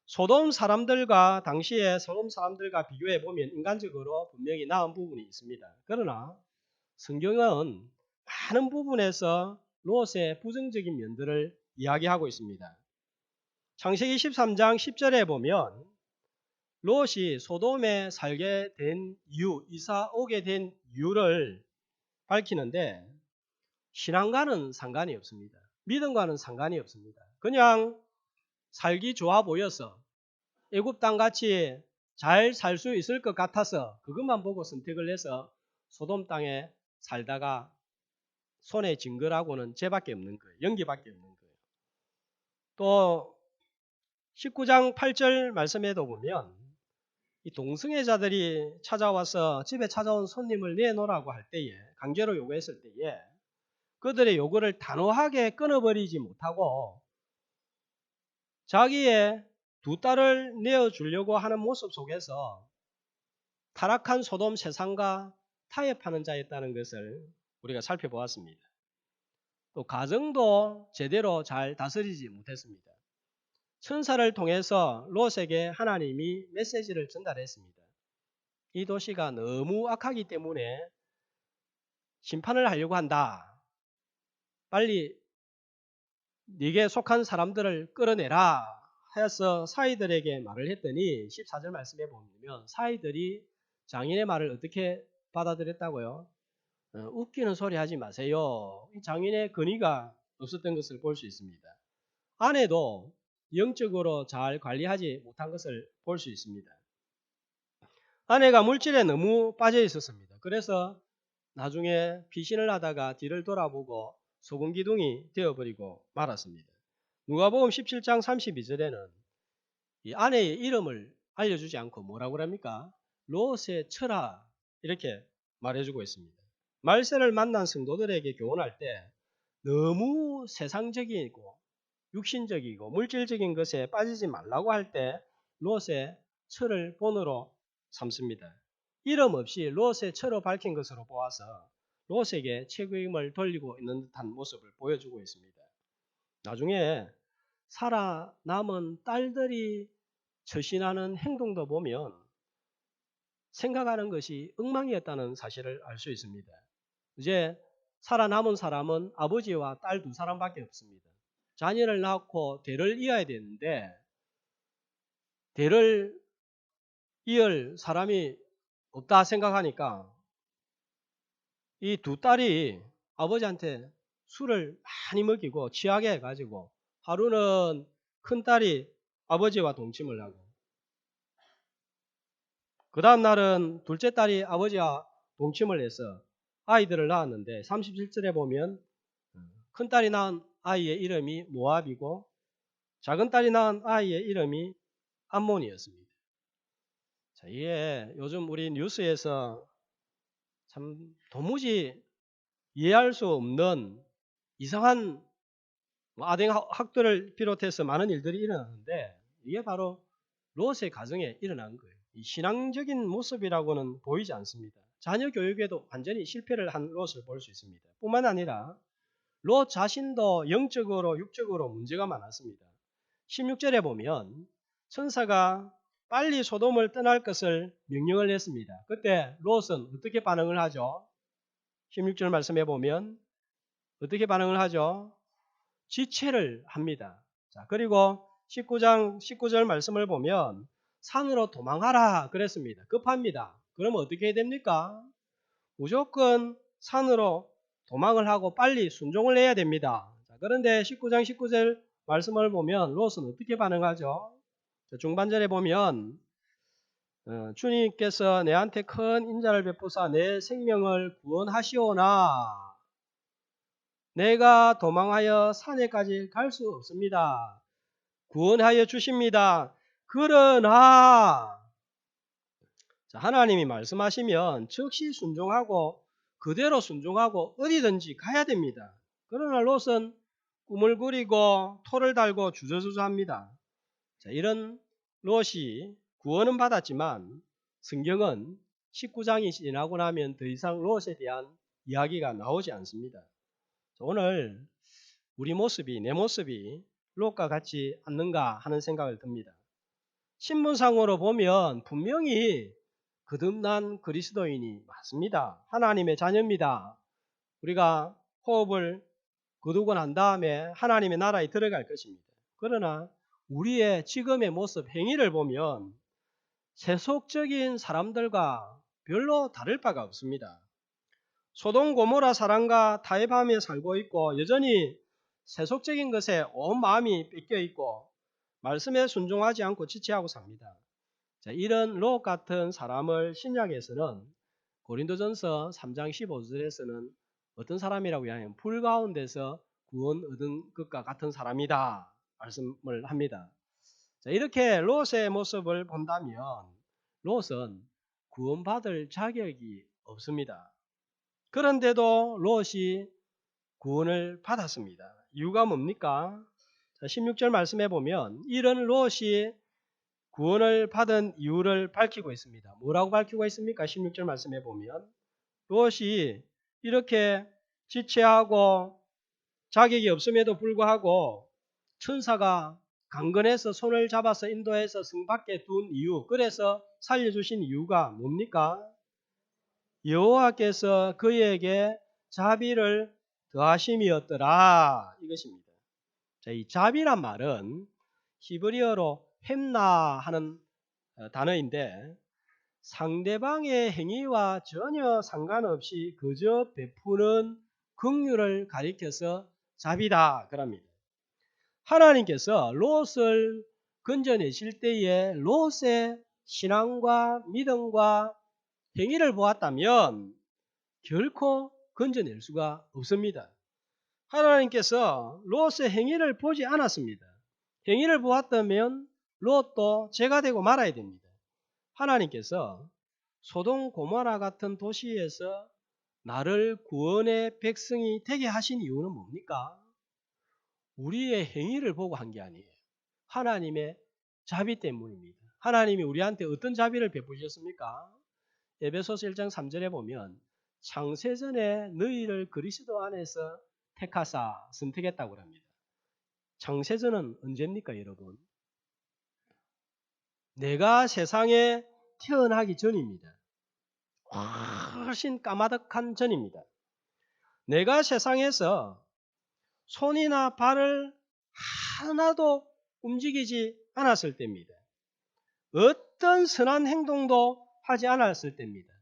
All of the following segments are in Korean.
소돔 사람들과 당시에 소돔 사람들과 비교해 보면 인간적으로 분명히 나은 부분이 있습니다. 그러나 성경은 많은 부분에서 롯의 부정적인 면들을 이야기하고 있습니다. 창세기 13장 10절에 보면 롯이 소돔에 살게 된 이유, 이사 오게 된 이유를 밝히는데 신앙과는 상관이 없습니다. 믿음과는 상관이 없습니다. 그냥 살기 좋아 보여서 애굽 땅 같이 잘 살 수 있을 것 같아서 그것만 보고 선택을 해서 소돔 땅에 살다가 손에 쥔 거라고는 죄밖에 없는 거예요. 연기밖에 없는 거예요. 또 19장 8절 말씀에도 보면 이 동성애자들이 찾아와서 집에 찾아온 손님을 내놓으라고 할 때에 강제로 요구했을 때에 그들의 요구를 단호하게 끊어버리지 못하고 자기의 두 딸을 내어주려고 하는 모습 속에서 타락한 소돔 세상과 타협하는 자였다는 것을 우리가 살펴보았습니다. 또 가정도 제대로 잘 다스리지 못했습니다. 천사를 통해서 롯에게 하나님이 메시지를 전달했습니다. 이 도시가 너무 악하기 때문에 심판을 하려고 한다. 빨리 네게 속한 사람들을 끌어내라 하여서 사이들에게 말을 했더니 14절 말씀에 보면 사이들이 장인의 말을 어떻게 받아들였다고요? 웃기는 소리 하지 마세요. 장인의 근위가 없었던 것을 볼 수 있습니다. 아내도 영적으로 잘 관리하지 못한 것을 볼 수 있습니다. 아내가 물질에 너무 빠져 있었습니다. 그래서 나중에 피신을 하다가 뒤를 돌아보고 소금 기둥이 되어버리고 말았습니다. 누가복음 17장 32절에는 이 아내의 이름을 알려주지 않고 뭐라고 합니까? 롯의 처라 이렇게 말해주고 있습니다. 말세를 만난 성도들에게 교훈할 때 너무 세상적이고 육신적이고 물질적인 것에 빠지지 말라고 할 때 롯의 처를 본으로 삼습니다. 이름 없이 롯의 처로 밝힌 것으로 보아서 롯에게 책임을 돌리고 있는 듯한 모습을 보여주고 있습니다. 나중에 살아남은 딸들이 처신하는 행동도 보면 생각하는 것이 엉망이었다는 사실을 알 수 있습니다. 이제 살아남은 사람은 아버지와 딸 두 사람밖에 없습니다. 자녀를 낳고 대를 이어야 되는데 대를 이을 사람이 없다 생각하니까 이 두 딸이 아버지한테 술을 많이 먹이고 취하게 해가지고 하루는 큰 딸이 아버지와 동침을 하고 그 다음 날은 둘째 딸이 아버지와 동침을 해서 아이들을 낳았는데 37절에 보면 큰 딸이 낳은 아이의 이름이 모압이고 작은 딸이 낳은 아이의 이름이 암몬이었습니다. 자, 이게 요즘 우리 뉴스에서 참 도무지 이해할 수 없는 이상한 아댕 학들을 비롯해서 많은 일들이 일어나는데 이게 바로 롯의 가정에 일어난 거예요. 이 신앙적인 모습이라고는 보이지 않습니다. 자녀 교육에도 완전히 실패를 한 롯을 볼 수 있습니다. 뿐만 아니라 롯 자신도 영적으로 육적으로 문제가 많았습니다. 16절에 보면 천사가 빨리 소돔을 떠날 것을 명령을 했습니다. 그때 롯은 어떻게 반응을 하죠? 16절 말씀해 보면 어떻게 반응을 하죠? 지체를 합니다. 자, 그리고 19장 19절 말씀을 보면 산으로 도망하라 그랬습니다. 급합니다. 그러면 어떻게 해야 됩니까? 무조건 산으로 도망을 하고 빨리 순종을 해야 됩니다. 자, 그런데 19장 19절 말씀을 보면 롯은 어떻게 반응하죠? 중반절에 보면 주님께서 내한테 큰 인자를 베푸사 내 생명을 구원하시오나 내가 도망하여 산에까지 갈 수 없습니다. 구원하여 주십니다. 그러나 자, 하나님이 말씀하시면 즉시 순종하고 그대로 순종하고 어디든지 가야 됩니다. 그러나 롯은 꿈을 꾸리고 토를 달고 주저주저합니다. 자, 이런 롯이 구원은 받았지만 성경은 19장이 지나고 나면 더 이상 롯에 대한 이야기가 나오지 않습니다. 자, 오늘 우리 모습이 내 모습이 롯과 같지 않는가 하는 생각을 듭니다. 신분상으로 보면 분명히 거듭난 그리스도인이 맞습니다. 하나님의 자녀입니다. 우리가 호흡을 거두고 난 다음에 하나님의 나라에 들어갈 것입니다. 그러나 우리의 지금의 모습, 행위를 보면 세속적인 사람들과 별로 다를 바가 없습니다. 소돔 고모라 사람과 타협하며 살고 있고 여전히 세속적인 것에 온 마음이 뺏겨 있고 말씀에 순종하지 않고 지체하고 삽니다. 자, 이런 롯 같은 사람을 신약에서는 고린도전서 3장 15절에서는 어떤 사람이라고 하냐면 불 가운데서 구원 얻은 것과 같은 사람이다 말씀을 합니다. 자, 이렇게 롯의 모습을 본다면 롯은 구원받을 자격이 없습니다. 그런데도 롯이 구원을 받았습니다. 이유가 뭡니까? 자, 16절 말씀해 보면 이런 롯이 구원을 받은 이유를 밝히고 있습니다. 뭐라고 밝히고 있습니까? 16절 말씀해 보면 롯이 이렇게 지체하고 자격이 없음에도 불구하고 천사가 강건해서 손을 잡아서 인도해서 성 밖에 둔 이유, 그래서 살려주신 이유가 뭡니까? 여호와께서 그에게 자비를 더하심이었더라 이것입니다. 자, 이 자비란 말은 히브리어로 햄나 하는 단어인데 상대방의 행위와 전혀 상관없이 그저 베푸는 긍휼을 가리켜서 자비다 그럽니다. 하나님께서 롯을 건져내실 때에 롯의 신앙과 믿음과 행위를 보았다면 결코 건져낼 수가 없습니다. 하나님께서 롯의 행위를 보지 않았습니다. 행위를 보았다면 롯도 죄가 되고 말아야 됩니다. 하나님께서 소돔 고모라 같은 도시에서 나를 구원의 백성이 되게 하신 이유는 뭡니까? 우리의 행위를 보고 한 게 아니에요. 하나님의 자비 때문입니다. 하나님이 우리한테 어떤 자비를 베푸셨습니까? 에베소서 1장 3절에 보면 창세전에 너희를 그리스도 안에서 택하사 선택했다고 합니다. 창세전은 언제입니까, 여러분? 내가 세상에 태어나기 전입니다. 훨씬 까마득한 전입니다. 내가 세상에서 손이나 발을 하나도 움직이지 않았을 때입니다. 어떤 선한 행동도 하지 않았을 때입니다.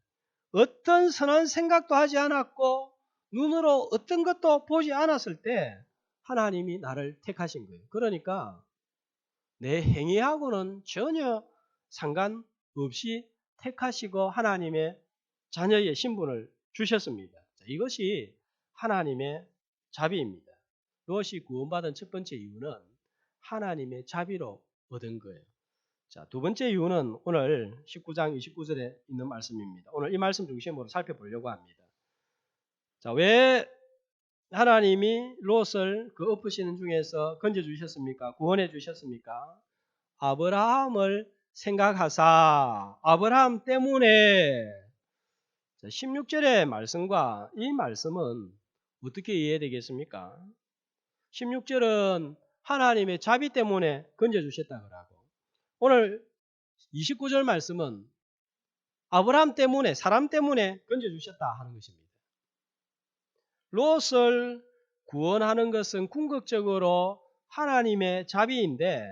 어떤 선한 생각도 하지 않았고 눈으로 어떤 것도 보지 않았을 때 하나님이 나를 택하신 거예요. 그러니까 내 행위하고는 전혀 상관없이 택하시고 하나님의 자녀의 신분을 주셨습니다. 이것이 하나님의 자비입니다. 롯이 구원받은 첫 번째 이유는 하나님의 자비로 얻은 거예요. 자, 두 번째 이유는 오늘 19장 29절에 있는 말씀입니다. 오늘 이 말씀 중심으로 살펴보려고 합니다. 자, 왜 하나님이 롯을 그 엎으시는 중에서 건져주셨습니까? 구원해 주셨습니까? 아브라함을 생각하사 아브라함 때문에 16절의 말씀과 이 말씀은 어떻게 이해되겠습니까? 16절은 하나님의 자비 때문에 건져주셨다고 하고 오늘 29절 말씀은 아브라함 때문에 사람 때문에 건져주셨다 하는 것입니다. 롯을 구원하는 것은 궁극적으로 하나님의 자비인데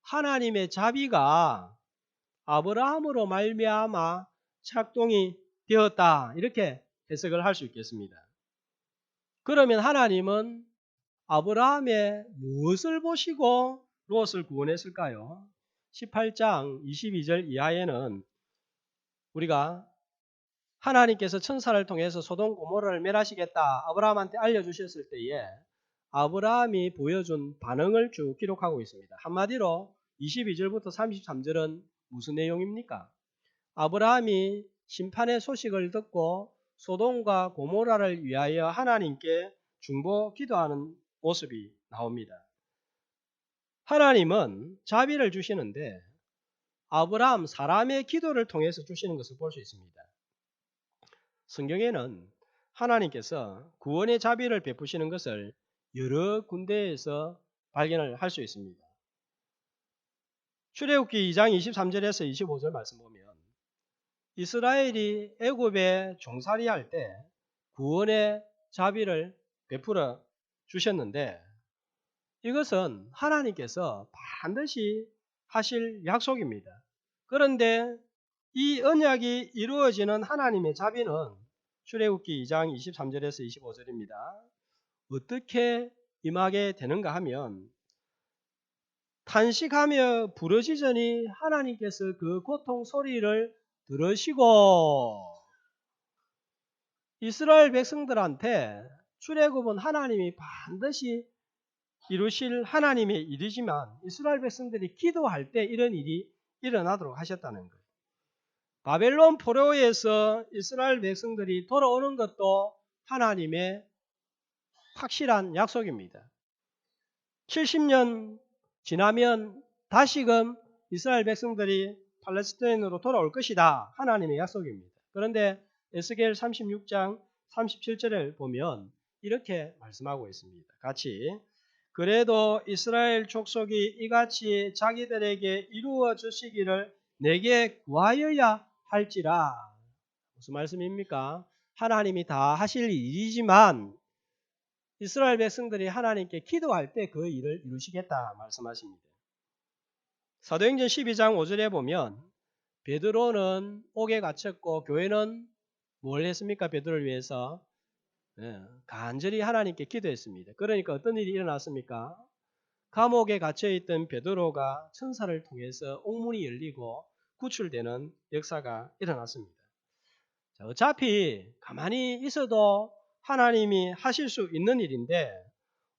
하나님의 자비가 아브라함으로 말미암아 작동이 되었다 이렇게 해석을 할 수 있겠습니다. 그러면 하나님은 아브라함의 무엇을 보시고 롯을 구원했을까요? 18장 22절 이하에는 우리가 하나님께서 천사를 통해서 소돔 고모라를 멸하시겠다 아브라함한테 알려주셨을 때에 아브라함이 보여준 반응을 쭉 기록하고 있습니다. 한마디로 22절부터 33절은 무슨 내용입니까? 아브라함이 심판의 소식을 듣고 소돔과 고모라를 위하여 하나님께 중보 기도하는 모습이 나옵니다. 하나님은 자비를 주시는데 아브라함 사람의 기도를 통해서 주시는 것을 볼 수 있습니다. 성경에는 하나님께서 구원의 자비를 베푸시는 것을 여러 군데에서 발견을 할 수 있습니다. 출애굽기 2장 23절에서 25절 말씀 보면 이스라엘이 애굽에 종살이할 때 구원의 자비를 베풀어 주셨는데 이것은 하나님께서 반드시 하실 약속입니다. 그런데 이 언약이 이루어지는 하나님의 자비는 출애굽기 2장 23절에서 25절입니다. 어떻게 임하게 되는가 하면 탄식하며 부르짖으니 하나님께서 그 고통 소리를 들으시고 이스라엘 백성들한테 출애굽은 하나님이 반드시 이루실 하나님의 일이지만 이스라엘 백성들이 기도할 때 이런 일이 일어나도록 하셨다는 거예요. 바벨론 포로에서 이스라엘 백성들이 돌아오는 것도 하나님의 확실한 약속입니다. 70년 지나면 다시금 이스라엘 백성들이 팔레스타인으로 돌아올 것이다. 하나님의 약속입니다. 그런데 에스겔 36장 37절을 보면 이렇게 말씀하고 있습니다. 같이 그래도 이스라엘 족속이 이같이 자기들에게 이루어 주시기를 내게 구하여야 할지라. 무슨 말씀입니까? 하나님이 다 하실 일이지만 이스라엘 백성들이 하나님께 기도할 때 그 일을 이루시겠다 말씀하십니다. 사도행전 12장 5절에 보면 베드로는 옥에 갇혔고 교회는 뭘 했습니까? 베드로를 위해서 간절히 하나님께 기도했습니다. 그러니까 어떤 일이 일어났습니까? 감옥에 갇혀있던 베드로가 천사를 통해서 옥문이 열리고 구출되는 역사가 일어났습니다. 자, 어차피 가만히 있어도 하나님이 하실 수 있는 일인데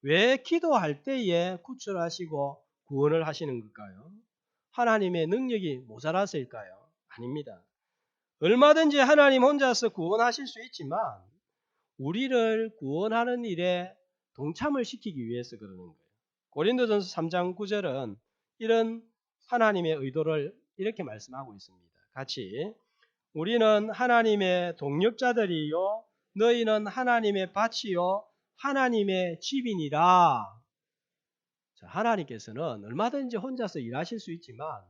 왜 기도할 때에 구출하시고 구원을 하시는 걸까요? 하나님의 능력이 모자라서일까요? 아닙니다. 얼마든지 하나님 혼자서 구원하실 수 있지만 우리를 구원하는 일에 동참을 시키기 위해서 그러는 거예요. 고린도전서 3장 9절은 이런 하나님의 의도를 이렇게 말씀하고 있습니다. 같이 우리는 하나님의 동력자들이요 너희는 하나님의 밭이요 하나님의 집이니라. 하나님께서는 얼마든지 혼자서 일하실 수 있지만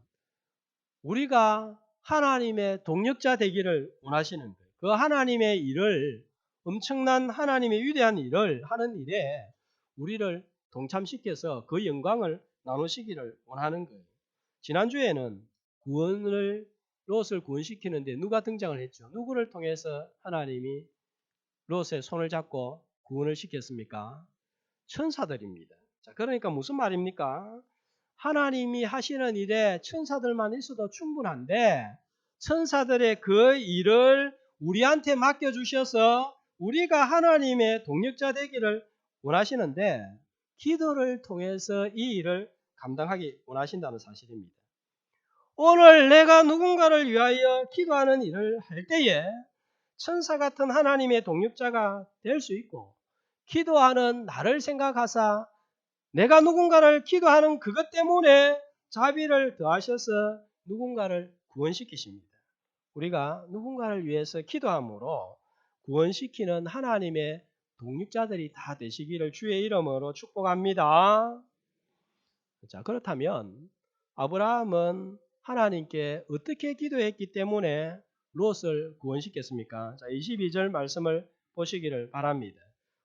우리가 하나님의 동력자 되기를 원하시는 거예요. 그 하나님의 일을 엄청난 하나님의 위대한 일을 하는 일에 우리를 동참시켜서 그 영광을 나누시기를 원하는 거예요. 지난주에는 롯을 구원시키는데 누가 등장을 했죠? 누구를 통해서 하나님이 롯의 손을 잡고 구원을 시켰습니까? 천사들입니다. 자, 그러니까 무슨 말입니까? 하나님이 하시는 일에 천사들만 있어도 충분한데 천사들의 그 일을 우리한테 맡겨주셔서 우리가 하나님의 동력자 되기를 원하시는데 기도를 통해서 이 일을 감당하기 원하신다는 사실입니다. 오늘 내가 누군가를 위하여 기도하는 일을 할 때에 천사 같은 하나님의 동력자가 될 수 있고 기도하는 나를 생각하사 내가 누군가를 기도하는 그것 때문에 자비를 더하셔서 누군가를 구원시키십니다. 우리가 누군가를 위해서 기도함으로 구원시키는 하나님의 동력자들이 다 되시기를 주의 이름으로 축복합니다. 자, 그렇다면 아브라함은 하나님께 어떻게 기도했기 때문에 롯을 구원시켰습니까? 자, 22절 말씀을 보시기를 바랍니다.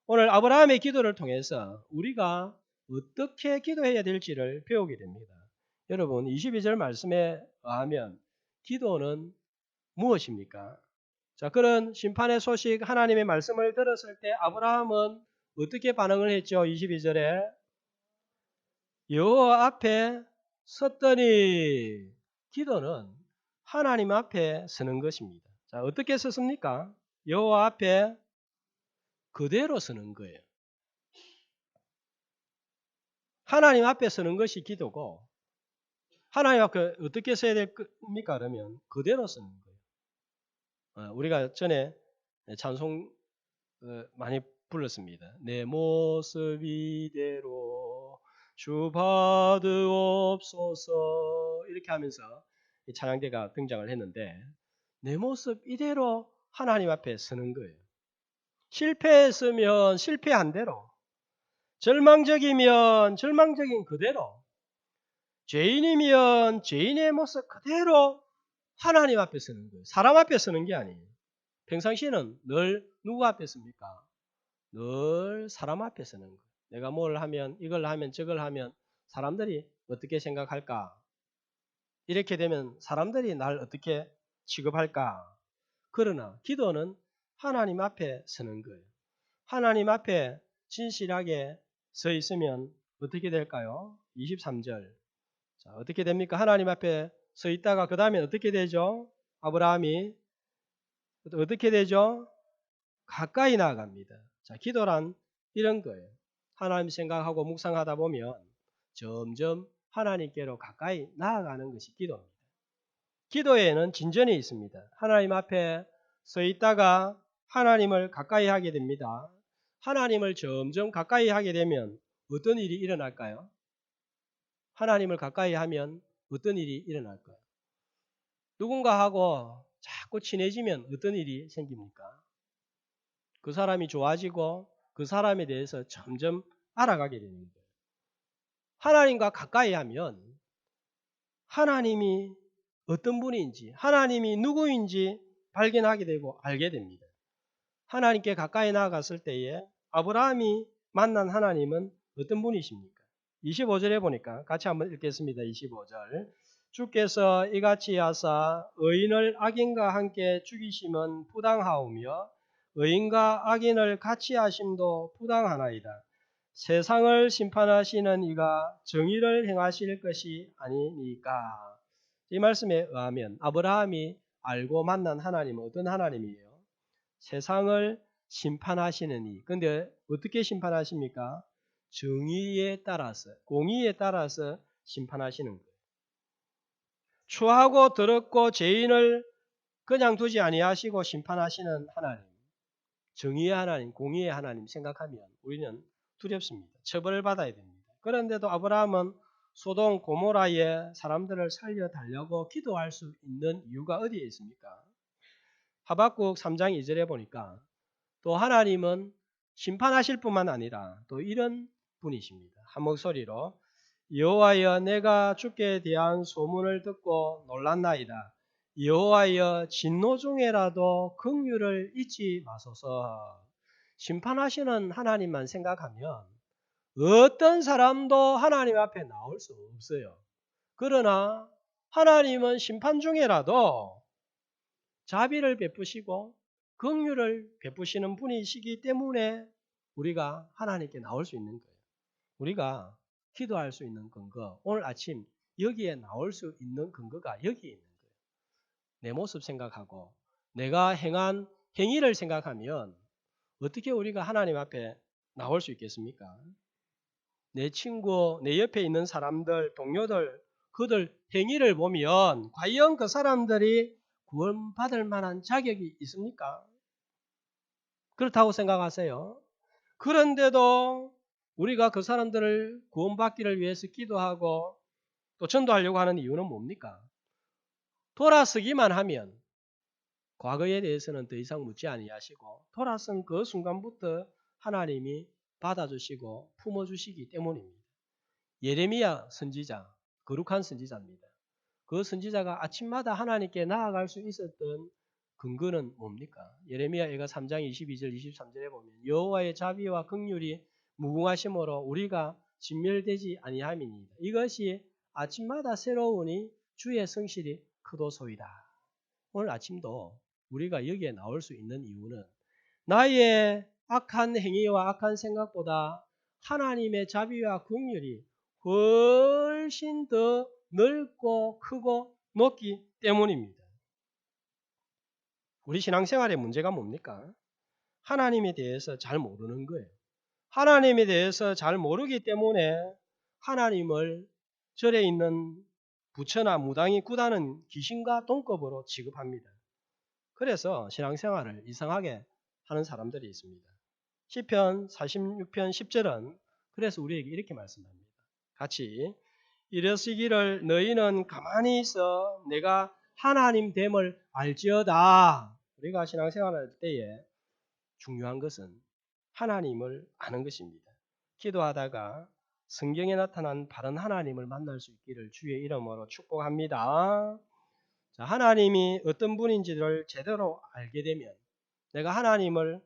오늘 아브라함의 기도를 통해서 우리가 어떻게 기도해야 될지를 배우게 됩니다. 여러분 22절 말씀에 의하면 기도는 무엇입니까? 자, 그런 심판의 소식 하나님의 말씀을 들었을 때 아브라함은 어떻게 반응을 했죠? 22절에 여호와 앞에 섰더니 기도는 하나님 앞에 서는 것입니다. 자, 어떻게 섰습니까? 여호와 앞에 그대로 서는 거예요. 하나님 앞에 서는 것이 기도고 하나님 앞에 어떻게 서야 됩니까? 그러면 그대로 서는 거예요. 우리가 전에 찬송 많이 불렀습니다. 내 모습 이대로 주 받으옵소서 이렇게 하면서 이 찬양대가 등장을 했는데 내 모습 이대로 하나님 앞에 서는 거예요. 실패했으면 실패한 대로 절망적이면 절망적인 그대로 죄인이면 죄인의 모습 그대로 하나님 앞에 서는 거예요. 사람 앞에 서는 게 아니에요. 평상시에는 늘 누구 앞에 섭니까? 늘 사람 앞에 서는 거예요. 내가 뭘 하면 이걸 하면 저걸 하면 사람들이 어떻게 생각할까? 이렇게 되면 사람들이 날 어떻게 취급할까? 그러나 기도는 하나님 앞에 서는 거예요. 하나님 앞에 진실하게 서 있으면 어떻게 될까요? 23절. 자, 어떻게 됩니까? 하나님 앞에 서 있다가 그 다음에 어떻게 되죠? 아브라함이 어떻게 되죠? 가까이 나아갑니다. 자, 기도란 이런 거예요. 하나님 생각하고 묵상하다 보면 점점 하나님께로 가까이 나아가는 것이 기도입니다. 기도에는 진전이 있습니다. 하나님 앞에 서 있다가 하나님을 가까이 하게 됩니다. 하나님을 점점 가까이 하게 되면 어떤 일이 일어날까요? 하나님을 가까이 하면 어떤 일이 일어날까요? 누군가하고 자꾸 친해지면 어떤 일이 생깁니까? 그 사람이 좋아지고 그 사람에 대해서 점점 알아가게 되는 거예요. 하나님과 가까이 하면 하나님이 어떤 분인지, 하나님이 누구인지 발견하게 되고 알게 됩니다. 하나님께 가까이 나아갔을 때에 아브라함이 만난 하나님은 어떤 분이십니까? 25절에 보니까 같이 한번 읽겠습니다. 25절. 주께서 이같이 하사 의인을 악인과 함께 죽이심은 부당하오며 의인과 악인을 같이 하심도 부당하나이다. 세상을 심판하시는 이가 정의를 행하실 것이 아니니까. 이 말씀에 의하면 아브라함이 알고 만난 하나님은 어떤 하나님이에요? 세상을 심판하시는 이. 근데 어떻게 심판하십니까? 정의에 따라서, 공의에 따라서 심판하시는 거예요. 추하고 더럽고 죄인을 그냥 두지 아니하시고 심판하시는 하나님. 정의의 하나님, 공의의 하나님 생각하면 우리는 두렵습니다. 처벌을 받아야 됩니다. 그런데도 아브라함은 소돔 고모라의 사람들을 살려달라고 기도할 수 있는 이유가 어디에 있습니까? 하박국 3장 2절에 보니까 또 하나님은 심판하실 뿐만 아니라 또 이런 분이십니다. 한 목소리로 여호와여 내가 주께 대한 소문을 듣고 놀랐나이다. 여호와여 진노 중에라도 긍휼을 잊지 마소서. 심판하시는 하나님만 생각하면 어떤 사람도 하나님 앞에 나올 수 없어요. 그러나 하나님은 심판 중에라도 자비를 베푸시고 긍휼을 베푸시는 분이시기 때문에 우리가 하나님께 나올 수 있는 거예요. 우리가 기도할 수 있는 근거, 오늘 아침 여기에 나올 수 있는 근거가 여기에 있는 거예요. 내 모습 생각하고 내가 행한 행위를 생각하면 어떻게 우리가 하나님 앞에 나올 수 있겠습니까? 내 친구, 내 옆에 있는 사람들, 동료들, 그들 행위를 보면 과연 그 사람들이 구원받을 만한 자격이 있습니까? 그렇다고 생각하세요. 그런데도 우리가 그 사람들을 구원받기를 위해서 기도하고 또 전도하려고 하는 이유는 뭡니까? 돌아서기만 하면 과거에 대해서는 더 이상 묻지 아니하시고 돌아선 그 순간부터 하나님이 받아주시고 품어주시기 때문입니다. 예레미야 선지자, 거룩한 선지자입니다. 그 선지자가 아침마다 하나님께 나아갈 수 있었던 근거는 뭡니까? 예레미야가 3장 22절 23절에 보면 여호와의 자비와 긍휼이 무궁하심으로 우리가 진멸되지 아니함이니이다. 이것이 아침마다 새로우니 주의 성실이 크도소이다. 오늘 아침도 우리가 여기에 나올 수 있는 이유는 나의 악한 행위와 악한 생각보다 하나님의 자비와 긍휼이 훨씬 더 넓고 크고 높기 때문입니다. 우리 신앙생활의 문제가 뭡니까? 하나님에 대해서 잘 모르는 거예요. 하나님에 대해서 잘 모르기 때문에 하나님을 절에 있는 부처나 무당이 꾸다는 귀신과 동급으로 취급합니다. 그래서 신앙생활을 이상하게 하는 사람들이 있습니다. 시편 46편 10절은 그래서 우리에게 이렇게 말씀합니다. 같이 이르시기를 너희는 가만히 있어 내가 하나님 됨을 알지어다. 우리가 신앙생활할 때에 중요한 것은 하나님을 아는 것입니다. 기도하다가 성경에 나타난 바른 하나님을 만날 수 있기를 주의 이름으로 축복합니다. 자, 하나님이 어떤 분인지를 제대로 알게 되면 내가 하나님을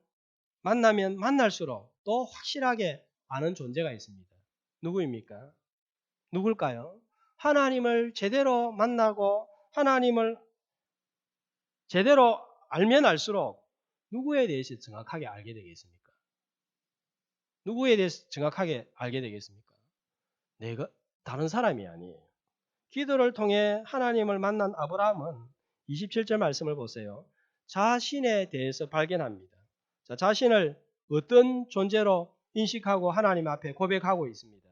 만나면 만날수록 또 확실하게 아는 존재가 있습니다. 누구입니까? 누굴까요? 하나님을 제대로 만나고 하나님을 제대로 알면 알수록 누구에 대해서 정확하게 알게 되겠습니까? 누구에 대해서 정확하게 알게 되겠습니까? 내가 다른 사람이 아니에요. 기도를 통해 하나님을 만난 아브라함은 27절 말씀을 보세요. 자신에 대해서 발견합니다. 자, 자신을 어떤 존재로 인식하고 하나님 앞에 고백하고 있습니다.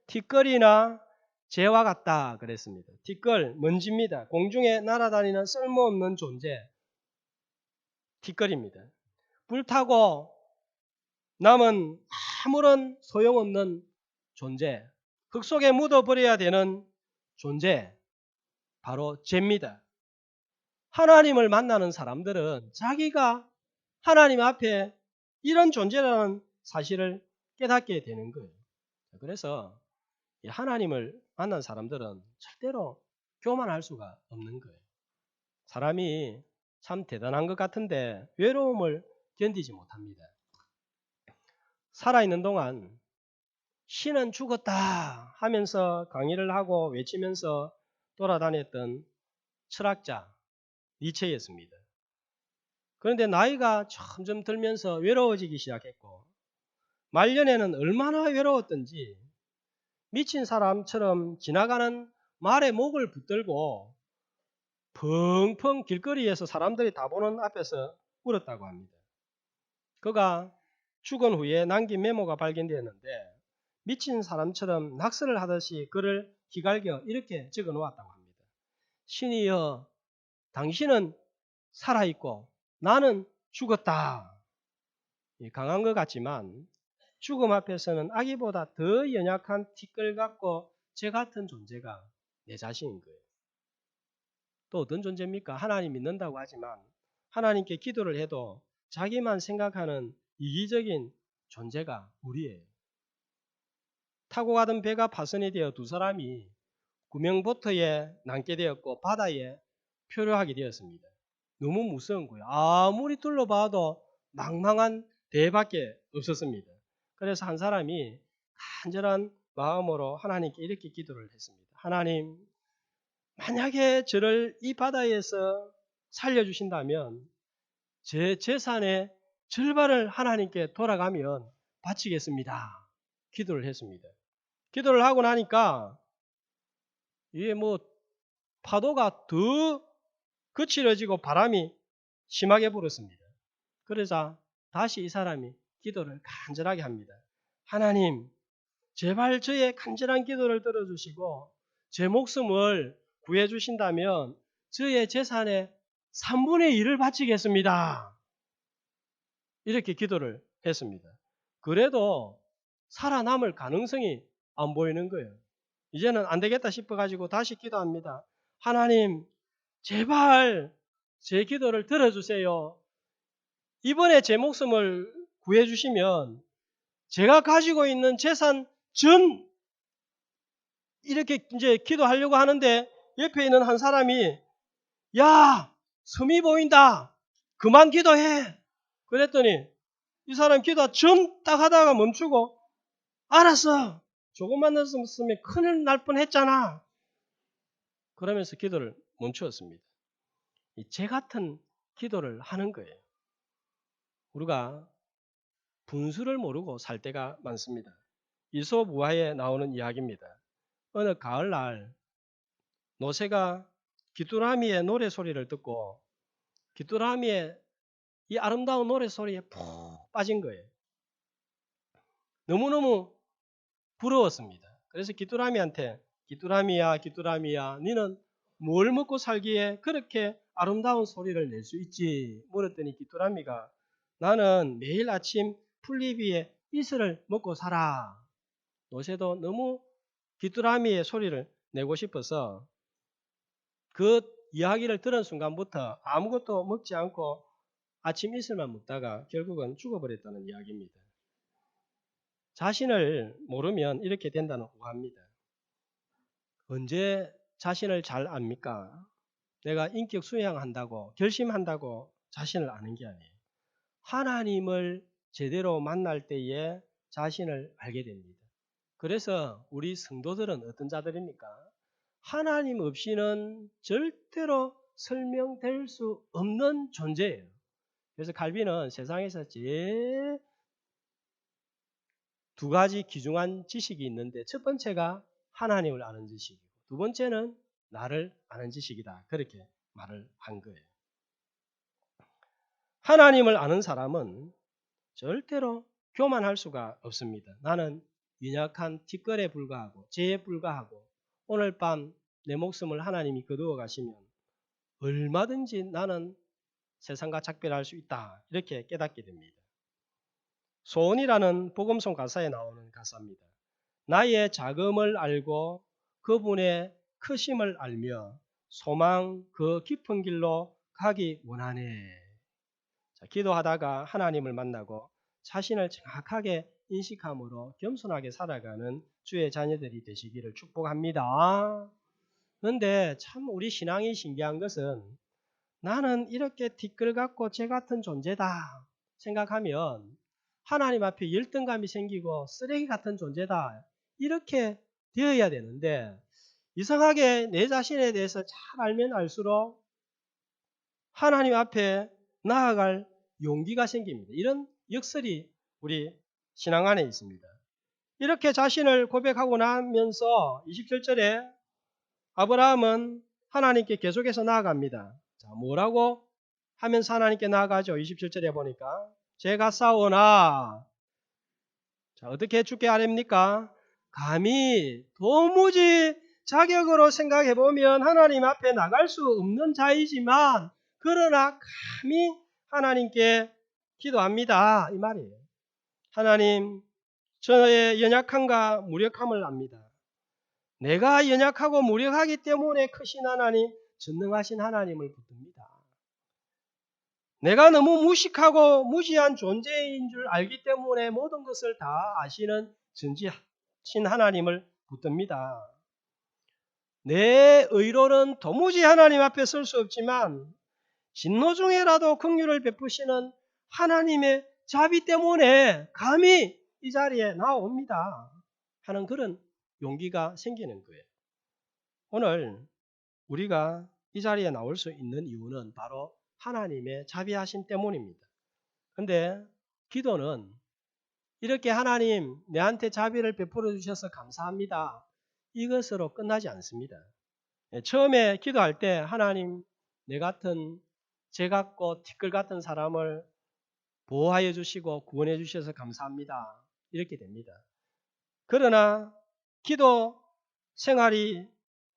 티끌이나 재와 같다 그랬습니다. 티끌, 먼지입니다. 공중에 날아다니는 쓸모없는 존재, 티끌입니다. 불타고 남은 아무런 소용없는 존재, 흙 속에 묻어버려야 되는 존재, 바로 죄입니다. 하나님을 만나는 사람들은 자기가 하나님 앞에 이런 존재라는 사실을 깨닫게 되는 거예요. 그래서 하나님을 만난 사람들은 절대로 교만할 수가 없는 거예요. 사람이 참 대단한 것 같은데 외로움을 견디지 못합니다. 살아있는 동안 신은 죽었다 하면서 강의를 하고 외치면서 돌아다녔던 철학자 니체였습니다. 그런데 나이가 점점 들면서 외로워지기 시작했고 말년에는 얼마나 외로웠던지 미친 사람처럼 지나가는 말에 목을 붙들고 펑펑 길거리에서 사람들이 다 보는 앞에서 울었다고 합니다. 그가 죽은 후에 남긴 메모가 발견되었는데 미친 사람처럼 낙서를 하듯이 글을 기갈겨 이렇게 적어 놓았다고 합니다. 신이여, 당신은 살아있고 나는 죽었다. 강한 것 같지만 죽음 앞에서는 아기보다 더 연약한 티끌 같고 저 같은 존재가 내 자신인 거예요. 또 어떤 존재입니까? 하나님 믿는다고 하지만 하나님께 기도를 해도 자기만 생각하는 이기적인 존재가 우리예요. 타고 가던 배가 파손이 되어 두 사람이 구명보트에 남게 되었고 바다에 표류하게 되었습니다. 너무 무서운 거예요. 아무리 둘러봐도 망망한 대밖에 없었습니다. 그래서 한 사람이 간절한 마음으로 하나님께 이렇게 기도를 했습니다. 하나님, 만약에 저를 이 바다에서 살려주신다면 제 재산의 절반을 하나님께 돌아가면 바치겠습니다. 기도를 했습니다. 기도를 하고 나니까 이게 파도가 더 거칠어지고 바람이 심하게 불었습니다. 그러자 다시 이 사람이 기도를 간절하게 합니다. 하나님, 제발 저의 간절한 기도를 들어주시고 제 목숨을 구해주신다면 저의 재산의 3분의 1을 바치겠습니다. 이렇게 기도를 했습니다. 그래도 살아남을 가능성이 안 보이는 거예요. 이제는 안 되겠다 싶어가지고 다시 기도합니다. 하나님, 제발 제 기도를 들어주세요. 이번에 제 목숨을 구해주시면 제가 가지고 있는 재산 전 이렇게 이제 기도하려고 하는데 옆에 있는 한 사람이 야, 섬이 보인다. 그만 기도해. 그랬더니 이 사람 기도 전 딱 하다가 멈추고 알았어. 조금만 늦었으면 큰일 날 뻔했잖아. 그러면서 기도를 멈추었습니다. 제 같은 기도를 하는 거예요. 우리가 분수를 모르고 살 때가 많습니다. 이솝 우화에 나오는 이야기입니다. 어느 가을날 노새가 귀뚜라미의 노래소리를 듣고 귀뚜라미의 이 아름다운 노래소리에 푹 빠진 거예요. 너무너무 부러웠습니다. 그래서 귀뚜라미한테 귀뚜라미야 귀뚜라미야 너는 뭘 먹고 살기에 그렇게 아름다운 소리를 낼 수 있지? 물었더니 귀뚜라미가 나는 매일 아침 풀잎 위에 이슬을 먹고 살아. 노새도 너무 귀뚜라미의 소리를 내고 싶어서 그 이야기를 들은 순간부터 아무것도 먹지 않고 아침 이슬만 먹다가 결국은 죽어버렸다는 이야기입니다. 자신을 모르면 이렇게 된다고 합니다. 언제 자신을 잘 압니까? 내가 인격 수양한다고 결심한다고 자신을 아는 게 아니에요. 하나님을 제대로 만날 때에 자신을 알게 됩니다. 그래서 우리 성도들은 어떤 자들입니까? 하나님 없이는 절대로 설명될 수 없는 존재예요. 그래서 칼빈은 세상에서 제일 두 가지 귀중한 지식이 있는데 첫 번째가 하나님을 아는 지식이고 두 번째는 나를 아는 지식이다. 그렇게 말을 한 거예요. 하나님을 아는 사람은 절대로 교만할 수가 없습니다. 나는 연약한 티끌에 불과하고 죄에 불과하고 오늘 밤 내 목숨을 하나님이 거두어 가시면 얼마든지 나는 세상과 작별할 수 있다. 이렇게 깨닫게 됩니다. 소원이라는 복음송 가사에 나오는 가사입니다. 나의 자금을 알고 그분의 크심을 알며 소망 그 깊은 길로 가기 원하네. 자, 기도하다가 하나님을 만나고 자신을 정확하게 인식함으로 겸손하게 살아가는 주의 자녀들이 되시기를 축복합니다. 그런데 참 우리 신앙이 신기한 것은 나는 이렇게 티끌 같고 쟤 같은 존재다 생각하면 하나님 앞에 열등감이 생기고 쓰레기 같은 존재다 이렇게 되어야 되는데 이상하게 내 자신에 대해서 잘 알면 알수록 하나님 앞에 나아갈 용기가 생깁니다. 이런 역설이 우리 신앙 안에 있습니다. 이렇게 자신을 고백하고 나면서 27절에 아브라함은 하나님께 계속해서 나아갑니다. 자, 뭐라고 하면서 하나님께 나아가죠? 27절에 보니까 제가 싸우나 자, 어떻게 죽게 하렵니까? 감히 도무지 자격으로 생각해 보면 하나님 앞에 나갈 수 없는 자이지만 그러나 감히 하나님께 기도합니다. 이 말이에요. 하나님, 저의 연약함과 무력함을 압니다. 내가 연약하고 무력하기 때문에 크신 하나님, 전능하신 하나님을 붙듭니다. 내가 너무 무식하고 무지한 존재인 줄 알기 때문에 모든 것을 다 아시는 전지하신 하나님을 붙듭니다. 내 의로는 도무지 하나님 앞에 설 수 없지만 진노 중에라도 긍휼을 베푸시는 하나님의 자비 때문에 감히 이 자리에 나옵니다 하는 그런 용기가 생기는 거예요. 오늘 우리가 이 자리에 나올 수 있는 이유는 바로 하나님의 자비하심 때문입니다. 그런데 기도는 이렇게 하나님 내한테 자비를 베풀어 주셔서 감사합니다. 이것으로 끝나지 않습니다. 처음에 기도할 때 하나님 내 같은 제 같고 티끌 같은 사람을 보호하여 주시고 구원해 주셔서 감사합니다. 이렇게 됩니다. 그러나 기도 생활이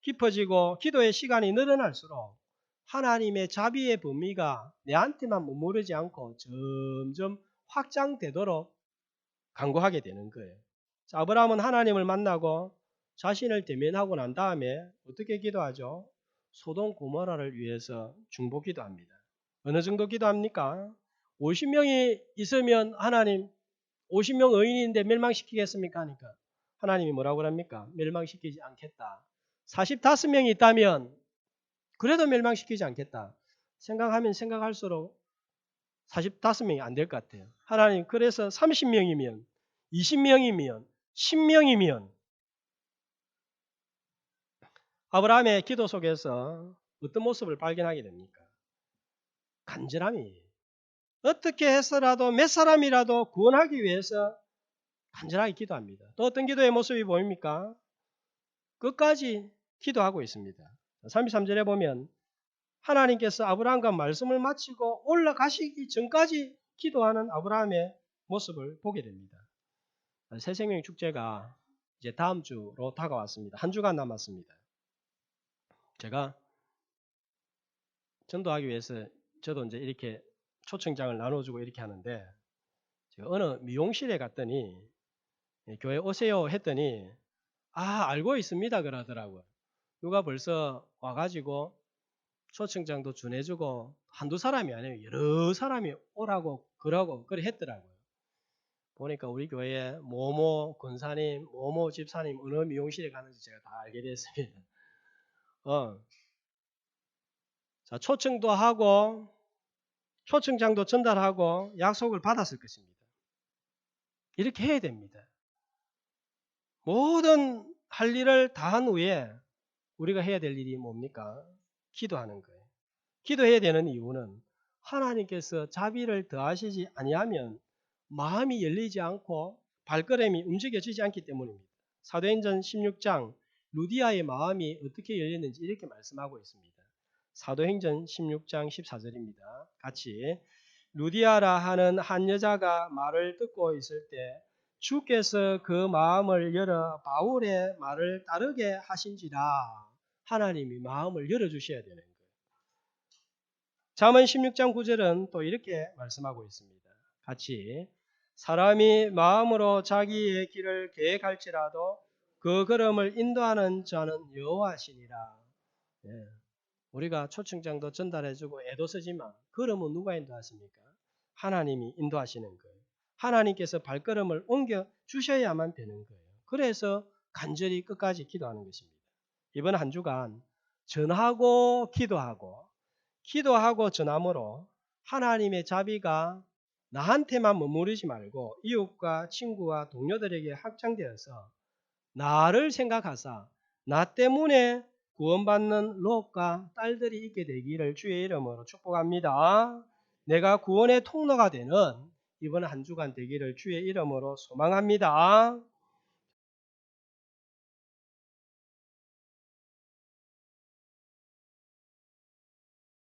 깊어지고 기도의 시간이 늘어날수록 하나님의 자비의 범위가 내한테만 머무르지 않고 점점 확장되도록 간구하게 되는 거예요. 아브라함은 하나님을 만나고 자신을 대면하고 난 다음에 어떻게 기도하죠? 소돔 고모라를 위해서 중보 기도합니다. 어느 정도 기도합니까? 50명이 있으면 하나님 50명 의인인데 멸망시키겠습니까? 하니까 하나님이 뭐라고 합니까? 멸망시키지 않겠다. 45명이 있다면 그래도 멸망시키지 않겠다. 생각하면 생각할수록 45명이 안 될 것 같아요. 하나님 그래서 30명이면 20명이면 10명이면 아브라함의 기도 속에서 어떤 모습을 발견하게 됩니까? 간절함이 어떻게 해서라도 몇 사람이라도 구원하기 위해서 간절하게 기도합니다. 또 어떤 기도의 모습이 보입니까? 끝까지 기도하고 있습니다. 33절에 보면 하나님께서 아브라함과 말씀을 마치고 올라가시기 전까지 기도하는 아브라함의 모습을 보게 됩니다. 새생명 축제가 이제 다음 주로 다가왔습니다. 한 주간 남았습니다. 제가 전도하기 위해서 저도 이제 이렇게 초청장을 나눠주고 이렇게 하는데 제가 어느 미용실에 갔더니 교회 오세요 했더니 알고 있습니다 그러더라고요. 누가 벌써 와가지고 초청장도 전해주고 한두 사람이 아니에요. 여러 사람이 오라고 그러고 그래 했더라고요. 보니까 우리 교회에 모모 권사님, 모모 집사님 어느 미용실에 가는지 제가 다 알게 됐습니다. 자, 초청도 하고 초청장도 전달하고 약속을 받았을 것입니다. 이렇게 해야 됩니다. 모든 할 일을 다 한 후에 우리가 해야 될 일이 뭡니까? 기도하는 거예요. 기도해야 되는 이유는 하나님께서 자비를 더하시지 아니하면 마음이 열리지 않고 발걸음이 움직여지지 않기 때문입니다. 사도행전 16장 루디아의 마음이 어떻게 열렸는지 이렇게 말씀하고 있습니다. 사도행전 16장 14절입니다. 같이 루디아라 하는 한 여자가 말을 듣고 있을 때 주께서 그 마음을 열어 바울의 말을 따르게 하신지라. 하나님이 마음을 열어주셔야 되는 거예요. 잠언 16장 9절은 또 이렇게 말씀하고 있습니다. 같이 사람이 마음으로 자기의 길을 계획할지라도 그 걸음을 인도하는 자는 여호와시니라. 예. 우리가 초청장도 전달해주고 애도 쓰지만 걸음은 누가 인도하십니까? 하나님이 인도하시는 거예요. 하나님께서 발걸음을 옮겨 주셔야만 되는 거예요. 그래서 간절히 끝까지 기도하는 것입니다. 이번 한 주간 전하고 기도하고 전함으로 하나님의 자비가 나한테만 머무르지 말고 이웃과 친구와 동료들에게 확장되어서 나를 생각하사 나 때문에 구원받는 롯과 딸들이 있게 되기를 주의 이름으로 축복합니다. 내가 구원의 통로가 되는 이번 한 주간 되기를 주의 이름으로 소망합니다.